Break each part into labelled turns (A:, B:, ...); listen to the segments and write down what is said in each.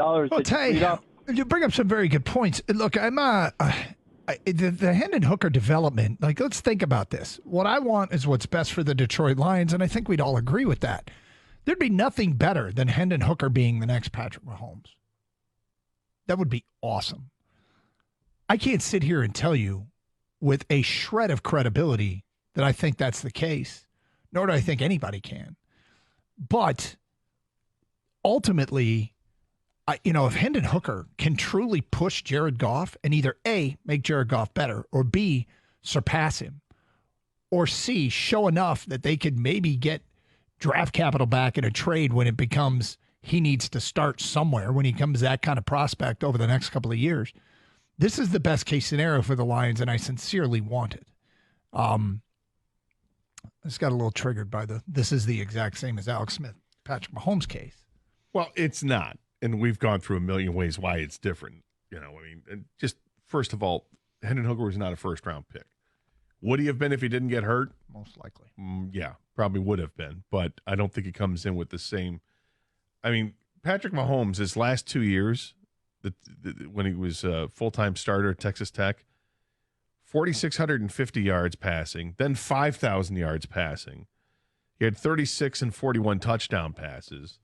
A: Well,
B: Tay, you bring up some very good points. Look, the Hendon Hooker development, like, let's think about this. What I want is what's best for the Detroit Lions, and I think we'd all agree with that. There'd be nothing better than Hendon Hooker being the next Patrick Mahomes. That would be awesome. I can't sit here and tell you with a shred of credibility that I think that's the case, nor do I think anybody can. But ultimately, if Hendon Hooker can truly push Jared Goff and either A, make Jared Goff better, or B, surpass him, or C, show enough that they could maybe get draft capital back in a trade when it becomes he needs to start somewhere, when he becomes that kind of prospect over the next couple of years. This is the best case scenario for the Lions, and I sincerely want it. I just got a little triggered by this is the exact same as Alex Smith, Patrick Mahomes' case.
C: Well, it's not. And we've gone through a million ways why it's different. Just first of all, Hendon Hooker was not a first-round pick. Would he have been if he didn't get hurt?
B: Most likely.
C: Yeah, probably would have been. But I don't think he comes in with the same. Patrick Mahomes, his last 2 years, when he was a full-time starter at Texas Tech, 4,650 yards passing, then 5,000 yards passing. He had 36 and 41 touchdown passes.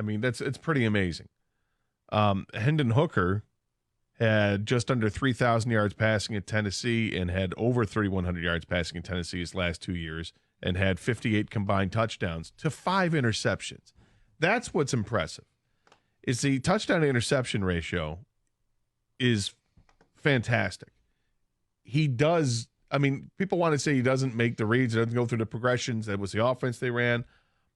C: It's pretty amazing. Hendon Hooker had just under 3,000 yards passing at Tennessee and had over 3,100 yards passing in Tennessee his last 2 years and had 58 combined touchdowns to 5 interceptions. That's what's impressive. Is the touchdown-to-interception ratio is fantastic. He does people want to say he doesn't make the reads, doesn't go through the progressions. That was the offense they ran.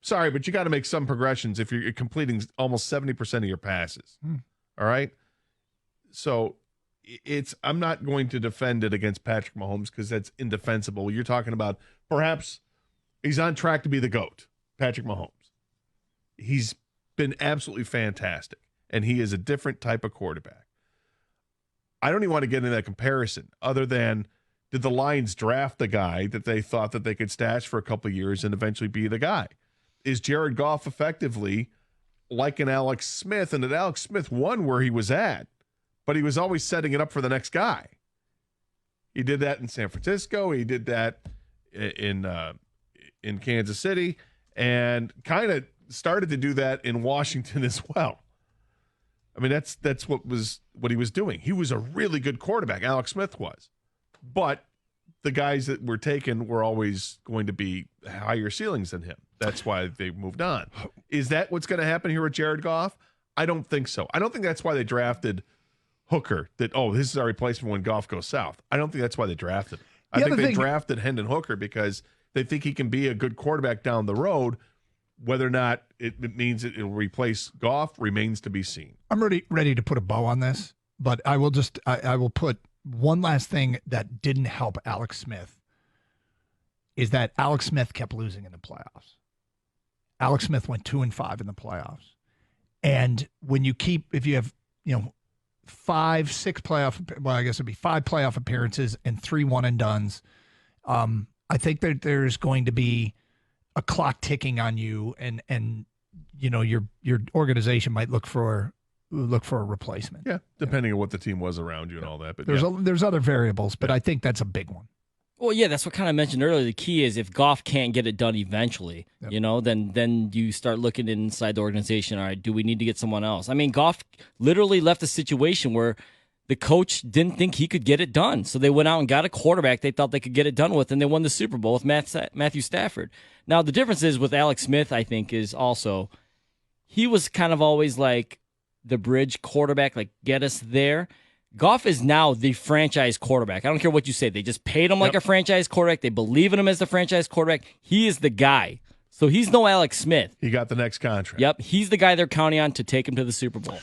C: Sorry, but you got to make some progressions if you're completing almost 70% of your passes. All right? So I'm not going to defend it against Patrick Mahomes because that's indefensible. You're talking about perhaps he's on track to be the GOAT, Patrick Mahomes. He's been absolutely fantastic, and he is a different type of quarterback. I don't even want to get into that comparison other than did the Lions draft the guy that they thought that they could stash for a couple of years and eventually be the guy? Is Jared Goff effectively like an Alex Smith? And that Alex Smith won where he was at, but he was always setting it up for the next guy. He did that in San Francisco. He did that in Kansas City, and kind of started to do that in Washington as well. That's what he was doing. He was a really good quarterback. Alex Smith was, but the guys that were taken were always going to be higher ceilings than him. That's why they moved on. Is that what's going to happen here with Jared Goff? I don't think so. I don't think that's why they drafted Hooker, that, this is our replacement when Goff goes south. I don't think that's why they drafted him. I think they drafted Hendon Hooker because they think he can be a good quarterback down the road. Whether or not it means it will replace Goff remains to be seen.
B: I'm ready to put a bow on this, but I will put one last thing that didn't help Alex Smith is that Alex Smith kept losing in the playoffs. Alex Smith went 2-5 in the playoffs. And if you have, 5 playoff appearances and 3 one-and-dones, I think that there's going to be a clock ticking on you, and your organization might look for a replacement.
C: Yeah, depending on what the team was around you and all that. But
B: there's other variables, but I think that's a big one.
D: Well, yeah, that's what kind of mentioned earlier. The key is if Goff can't get it done eventually, then you start looking inside the organization. All right, do we need to get someone else? Goff literally left a situation where the coach didn't think he could get it done. So they went out and got a quarterback they thought they could get it done with, and they won the Super Bowl with Matthew Stafford. Now, the difference is with Alex Smith, I think, is also he was kind of always like the bridge quarterback, like get us there. Goff is now the franchise quarterback. I don't care what you say. They just paid him like a franchise quarterback. They believe in him as the franchise quarterback. He is the guy. So he's no Alex Smith.
C: He got the next contract.
D: Yep, he's the guy they're counting on to take him to the Super Bowl.